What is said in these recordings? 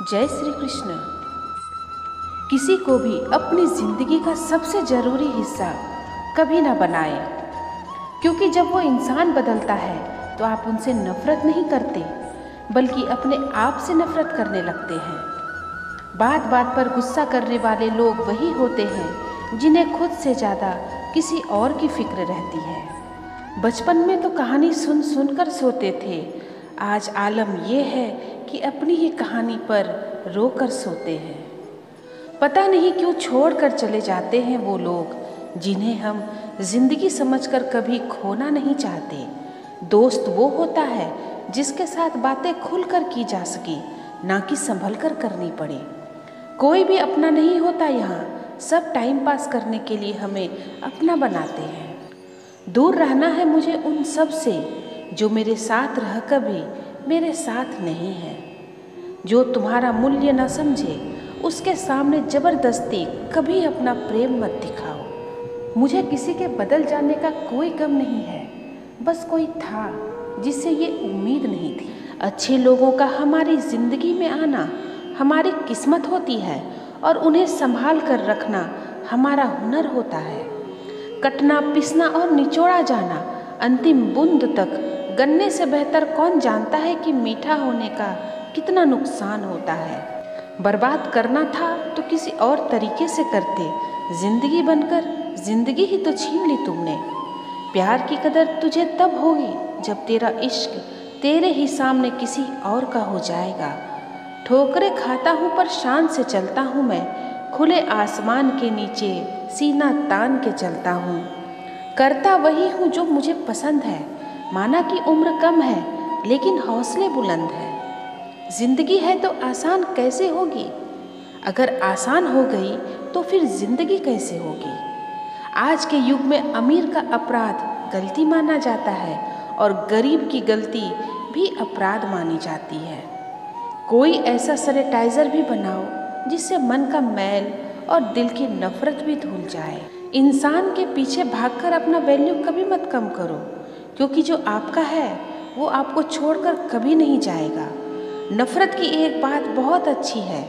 जय श्री कृष्ण। किसी को भी अपनी जिंदगी का सबसे ज़रूरी हिस्सा कभी ना बनाएं, क्योंकि जब वो इंसान बदलता है तो आप उनसे नफरत नहीं करते बल्कि अपने आप से नफरत करने लगते हैं। बात बात पर गुस्सा करने वाले लोग वही होते हैं जिन्हें खुद से ज़्यादा किसी और की फिक्र रहती है। बचपन में तो कहानी सुन सुनकर सोते थे, आज आलम ये है कि अपनी ही कहानी पर रोकर सोते हैं। पता नहीं क्यों छोड़कर चले जाते हैं वो लोग जिन्हें हम जिंदगी समझकर कभी खोना नहीं चाहते। दोस्त वो होता है जिसके साथ बातें खुलकर की जा सके, ना कि संभल कर करनी पड़े। कोई भी अपना नहीं होता यहाँ, सब टाइम पास करने के लिए हमें अपना बनाते हैं। दूर रहना है मुझे उन सब से जो मेरे साथ रह कभी मेरे साथ नहीं है। जो तुम्हारा मूल्य न समझे उसके सामने ज़बरदस्ती कभी अपना प्रेम मत दिखाओ। मुझे किसी के बदल जाने का कोई गम नहीं है, बस कोई था जिससे ये उम्मीद नहीं थी। अच्छे लोगों का हमारी ज़िंदगी में आना हमारी किस्मत होती है और उन्हें संभाल कर रखना हमारा हुनर होता है। कटना, पिसना और निचोड़ा जाना अंतिम बूंद तक गन्ने से बेहतर कौन जानता है कि मीठा होने का कितना नुकसान होता है। बर्बाद करना था तो किसी और तरीके से करते, जिंदगी बनकर जिंदगी ही तो छीन ली तुमने। प्यार की कदर तुझे तब होगी जब तेरा इश्क तेरे ही सामने किसी और का हो जाएगा। ठोकरें खाता हूँ पर शान से चलता हूँ मैं, खुले आसमान के नीचे सीना तान के चलता हूँ। करता वही हूँ जो मुझे पसंद है, माना कि उम्र कम है लेकिन हौसले बुलंद है। जिंदगी है तो आसान कैसे होगी, अगर आसान हो गई तो फिर जिंदगी कैसे होगी। आज के युग में अमीर का अपराध गलती माना जाता है और गरीब की गलती भी अपराध मानी जाती है। कोई ऐसा सैनिटाइज़र भी बनाओ जिससे मन का मैल और दिल की नफरत भी धुल जाए। इंसान के पीछे भागकर अपना वैल्यू कभी मत कम करो, क्योंकि जो आपका है वो आपको छोड़कर कभी नहीं जाएगा। नफरत की एक बात बहुत अच्छी है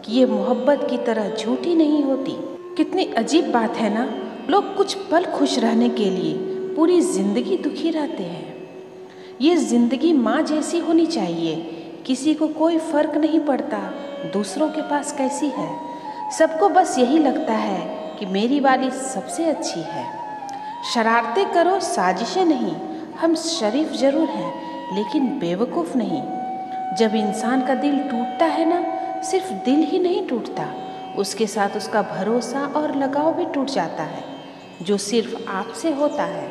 कि ये मोहब्बत की तरह झूठी नहीं होती। कितनी अजीब बात है ना, लोग कुछ पल खुश रहने के लिए पूरी जिंदगी दुखी रहते हैं। ये जिंदगी माँ जैसी होनी चाहिए, किसी को कोई फर्क नहीं पड़ता दूसरों के पास कैसी है। सबको बस यही लगता है कि मेरी वाली सबसे अच्छी है। शरारतें करो, साजिशें नहीं। हम शरीफ जरूर हैं लेकिन बेवकूफ़ नहीं। जब इंसान का दिल टूटता है ना, सिर्फ दिल ही नहीं टूटता, उसके साथ उसका भरोसा और लगाव भी टूट जाता है, जो सिर्फ आपसे होता है।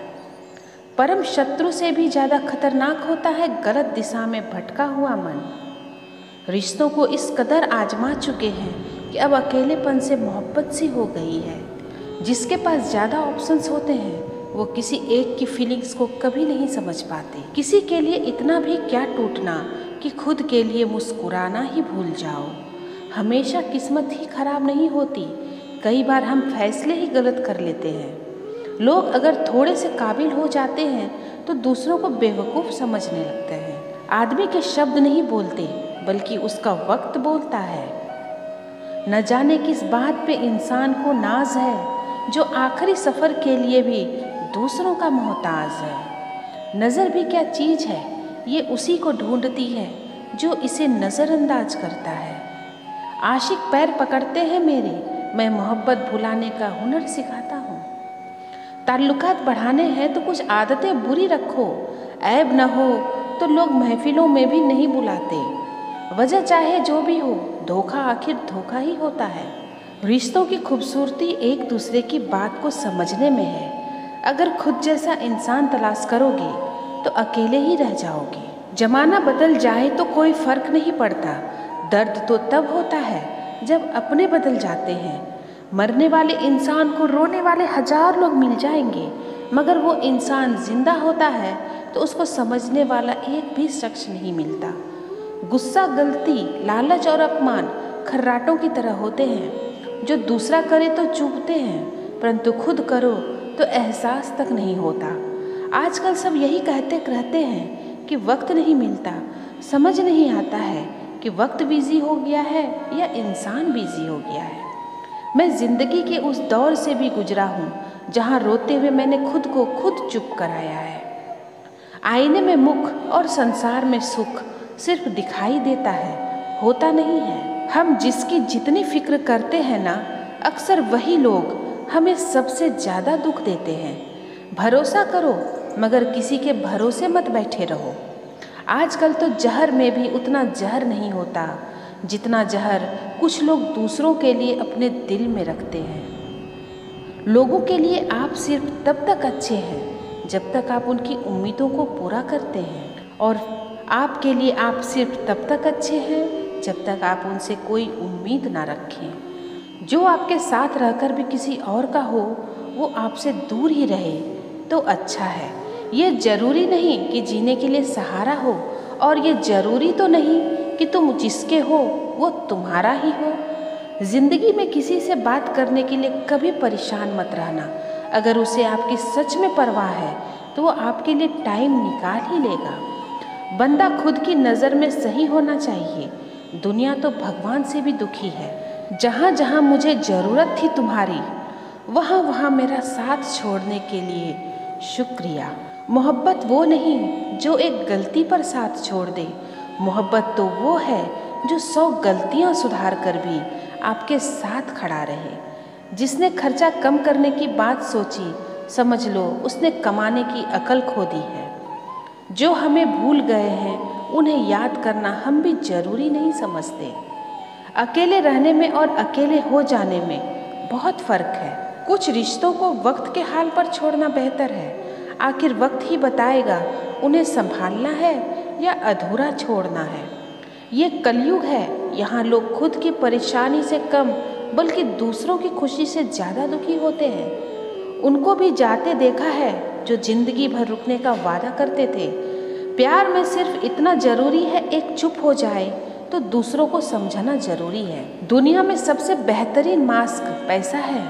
परम शत्रु से भी ज़्यादा खतरनाक होता है गलत दिशा में भटका हुआ मन। रिश्तों को इस कदर आजमा चुके हैं कि अब अकेलेपन से मोहब्बत सी हो गई है। जिसके पास ज़्यादा ऑप्शंस होते हैं वो किसी एक की फीलिंग्स को कभी नहीं समझ पाते। किसी के लिए इतना भी क्या टूटना कि खुद के लिए मुस्कुराना ही भूल जाओ। हमेशा किस्मत ही खराब नहीं होती, कई बार हम फैसले ही गलत कर लेते हैं। लोग अगर थोड़े से काबिल हो जाते हैं तो दूसरों को बेवकूफ़ समझने लगते हैं। आदमी के शब्द नहीं बोलते बल्कि उसका वक्त बोलता है। न जाने किस बात पे इंसान को नाज है जो आखिरी सफ़र के लिए भी दूसरों का मोहताज है। नज़र भी क्या चीज़ है, ये उसी को ढूंढती है जो इसे नज़रअंदाज करता है। आशिक पैर पकड़ते हैं मेरे, मैं मोहब्बत भुलाने का हुनर सिखाता हूँ। ताल्लुकात बढ़ाने हैं तो कुछ आदतें बुरी रखो, ऐब न हो तो लोग महफिलों में भी नहीं बुलाते। वजह चाहे जो भी हो, धोखा आखिर धोखा ही होता है। रिश्तों की खूबसूरती एक दूसरे की बात को समझने में है। अगर खुद जैसा इंसान तलाश करोगे तो अकेले ही रह जाओगे। जमाना बदल जाए तो कोई फर्क नहीं पड़ता, दर्द तो तब होता है जब अपने बदल जाते हैं। मरने वाले इंसान को रोने वाले 1000 लोग मिल जाएंगे, मगर वो इंसान जिंदा होता है तो उसको समझने वाला एक भी शख्स नहीं मिलता। गुस्सा, गलती, लालच और अपमान खर्राटों की तरह होते हैं जो दूसरा करे तो चुभते हैं, परंतु खुद करो तो एहसास तक नहीं होता। आजकल सब यही कहते रहते हैं कि वक्त नहीं मिलता, समझ नहीं आता है कि वक्त बिजी हो गया है या इंसान बिजी हो गया है। मैं ज़िंदगी के उस दौर से भी गुजरा हूँ जहाँ रोते हुए मैंने खुद को खुद चुप कराया है। आईने में मुख और संसार में सुख सिर्फ दिखाई देता है, होता नहीं है। हम जिसकी जितनी फिक्र करते हैं ना, अक्सर वही लोग हमें सबसे ज़्यादा दुख देते हैं। भरोसा करो मगर किसी के भरोसे मत बैठे रहो। आजकल तो जहर में भी उतना जहर नहीं होता जितना जहर कुछ लोग दूसरों के लिए अपने दिल में रखते हैं। लोगों के लिए आप सिर्फ तब तक अच्छे हैं जब तक आप उनकी उम्मीदों को पूरा करते हैं, और आपके लिए आप सिर्फ तब तक अच्छे हैं जब तक आप उनसे कोई उम्मीद ना रखें। जो आपके साथ रहकर भी किसी और का हो, वो आपसे दूर ही रहे तो अच्छा है। ये ज़रूरी नहीं कि जीने के लिए सहारा हो, और ये ज़रूरी तो नहीं कि तुम जिसके हो वो तुम्हारा ही हो। ज़िंदगी में किसी से बात करने के लिए कभी परेशान मत रहना। अगर उसे आपकी सच में परवाह है तो वो आपके लिए टाइम निकाल ही लेगा। बंदा खुद की नज़र में सही होना चाहिए। दुनिया तो भगवान से भी दुखी है। जहाँ जहाँ मुझे ज़रूरत थी तुम्हारी, वहाँ वहाँ मेरा साथ छोड़ने के लिए शुक्रिया। मोहब्बत वो नहीं जो एक गलती पर साथ छोड़ दे। मोहब्बत तो वो है जो 100 गलतियाँ सुधार कर भी आपके साथ खड़ा रहे। जिसने खर्चा कम करने की बात सोची, समझ लो उसने कमाने की अकल खो दी है। जो हमें भूल गए हैं उन्हें याद करना हम भी ज़रूरी नहीं समझते। अकेले रहने में और अकेले हो जाने में बहुत फ़र्क है। कुछ रिश्तों को वक्त के हाल पर छोड़ना बेहतर है। आखिर वक्त ही बताएगा उन्हें संभालना है या अधूरा छोड़ना है। ये कलयुग है, यहाँ लोग खुद की परेशानी से कम बल्कि दूसरों की खुशी से ज़्यादा दुखी होते हैं। उनको भी जाते देखा है जो जिंदगी भर रुकने का वादा करते थे। प्यार में सिर्फ इतना ज़रूरी है, एक चुप हो जाए तो दूसरों को समझना ज़रूरी है। दुनिया में सबसे बेहतरीन मास्क पैसा है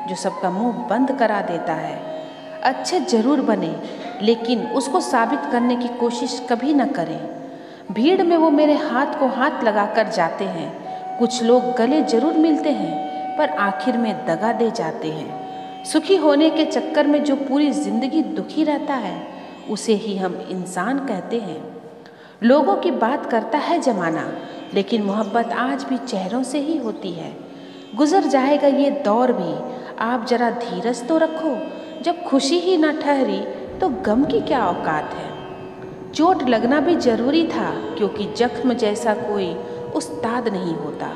जो सबका मुंह बंद करा देता है। अच्छे ज़रूर बने लेकिन उसको साबित करने की कोशिश कभी न करें। भीड़ में वो मेरे हाथ को हाथ लगाकर जाते हैं। कुछ लोग गले जरूर मिलते हैं पर आखिर में दगा दे जाते हैं। सुखी होने के चक्कर में जो पूरी ज़िंदगी दुखी रहता है उसे ही हम इंसान कहते हैं। लोगों की बात करता है ज़माना, लेकिन मोहब्बत आज भी चेहरों से ही होती है। गुजर जाएगा ये दौर भी, आप जरा धीरज तो रखो। जब खुशी ही ना ठहरी तो गम की क्या औकात है। चोट लगना भी ज़रूरी था क्योंकि जख्म जैसा कोई उस्ताद नहीं होता।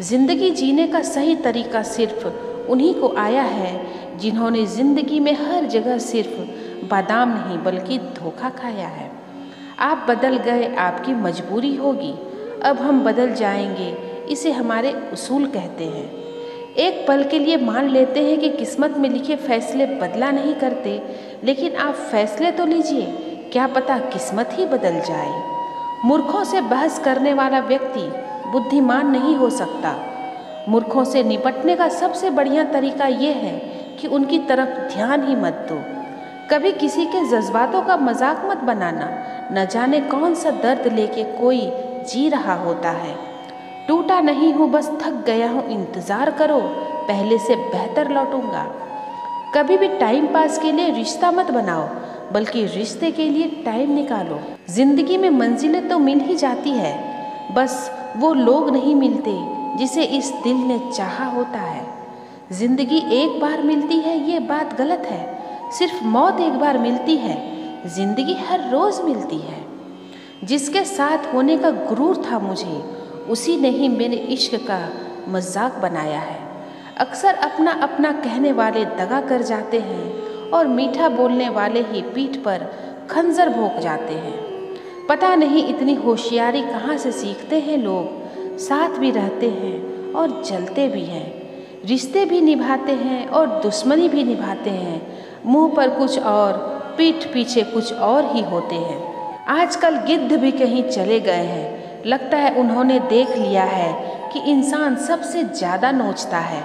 ज़िंदगी जीने का सही तरीका सिर्फ उन्हीं को आया है जिन्होंने ज़िंदगी में हर जगह सिर्फ बादाम नहीं बल्कि धोखा खाया है। आप बदल गए, आपकी मजबूरी होगी, अब हम बदल जाएंगे, इसे हमारे उसूल कहते हैं। एक पल के लिए मान लेते हैं कि किस्मत में लिखे फैसले बदला नहीं करते, लेकिन आप फैसले तो लीजिए, क्या पता किस्मत ही बदल जाए। मूर्खों से बहस करने वाला व्यक्ति बुद्धिमान नहीं हो सकता। मूर्खों से निपटने का सबसे बढ़िया तरीका ये है कि उनकी तरफ ध्यान ही मत दो। कभी किसी के जज्बातों का मजाक मत बनाना। न जाने कौन सा दर्द लेके कोई जी रहा होता है। टूटा नहीं हूँ, बस थक गया हूँ, इंतज़ार करो, पहले से बेहतर लौटूंगा। कभी भी टाइम पास के लिए रिश्ता मत बनाओ, बल्कि रिश्ते के लिए टाइम निकालो। ज़िंदगी में मंजिलें तो मिल ही जाती है, बस वो लोग नहीं मिलते जिसे इस दिल ने चाहा होता है। ज़िंदगी एक बार मिलती है ये बात गलत है, सिर्फ मौत एक बार मिलती है, ज़िंदगी हर रोज़ मिलती है। जिसके साथ होने का गुरूर था मुझे, उसी ने ही मेरे इश्क का मजाक बनाया है। अक्सर अपना अपना कहने वाले दगा कर जाते हैं और मीठा बोलने वाले ही पीठ पर खंजर भोंक जाते हैं। पता नहीं इतनी होशियारी कहाँ से सीखते हैं लोग। साथ भी रहते हैं और जलते भी हैं, रिश्ते भी निभाते हैं और दुश्मनी भी निभाते हैं। मुंह पर कुछ और, पीठ पीछे कुछ और ही होते हैं। आजकल गिद्ध भी कहीं चले गए हैं। लगता है उन्होंने देख लिया है कि इंसान सबसे ज़्यादा नोचता है।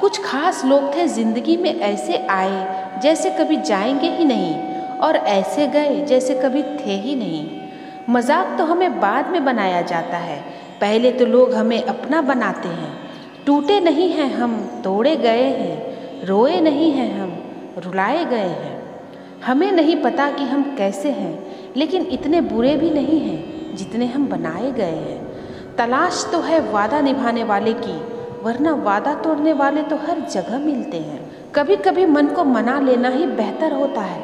कुछ खास लोग थे ज़िंदगी में, ऐसे आए जैसे कभी जाएंगे ही नहीं और ऐसे गए जैसे कभी थे ही नहीं। मजाक तो हमें बाद में बनाया जाता है, पहले तो लोग हमें अपना बनाते हैं। टूटे नहीं हैं हम, तोड़े गए हैं। रोए नहीं हैं हम, रुलाए गए हैं। हमें नहीं पता कि हम कैसे हैं, लेकिन इतने बुरे भी नहीं हैं जितने हम बनाए गए हैं। तलाश तो है वादा निभाने वाले की, वरना वादा तोड़ने वाले तो हर जगह मिलते हैं। कभी कभी मन को मना लेना ही बेहतर होता है,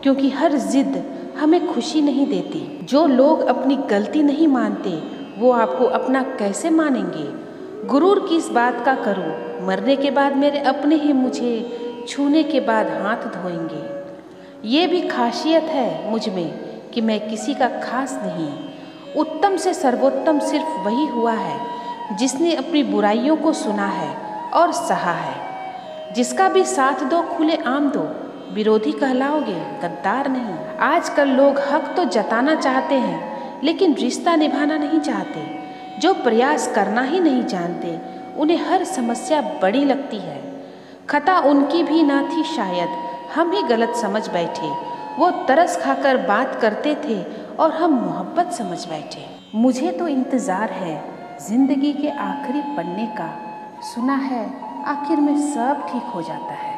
क्योंकि हर जिद हमें खुशी नहीं देती। जो लोग अपनी गलती नहीं मानते वो आपको अपना कैसे मानेंगे। गुरूर किस बात का करूं, मरने के बाद मेरे अपने ही मुझे छूने के बाद हाथ धोएंगे। ये भी खासियत है मुझ में कि मैं किसी का खास नहीं। उत्तम से सर्वोत्तम सिर्फ वही हुआ है जिसने अपनी बुराइयों को सुना है और सहा है। जिसका भी साथ दो खुले आम दो, विरोधी कहलाओगे, गद्दार नहीं। आजकल लोग हक तो जताना चाहते हैं लेकिन रिश्ता निभाना नहीं चाहते। जो प्रयास करना ही नहीं जानते उन्हें हर समस्या बड़ी लगती है। खता उनकी भी ना थी शायद, हम ही गलत समझ बैठे। वो तरस खाकर बात करते थे और हम मोहब्बत समझ बैठे। मुझे तो इंतज़ार है जिंदगी के आखिरी पन्ने का, सुना है आखिर में सब ठीक हो जाता है।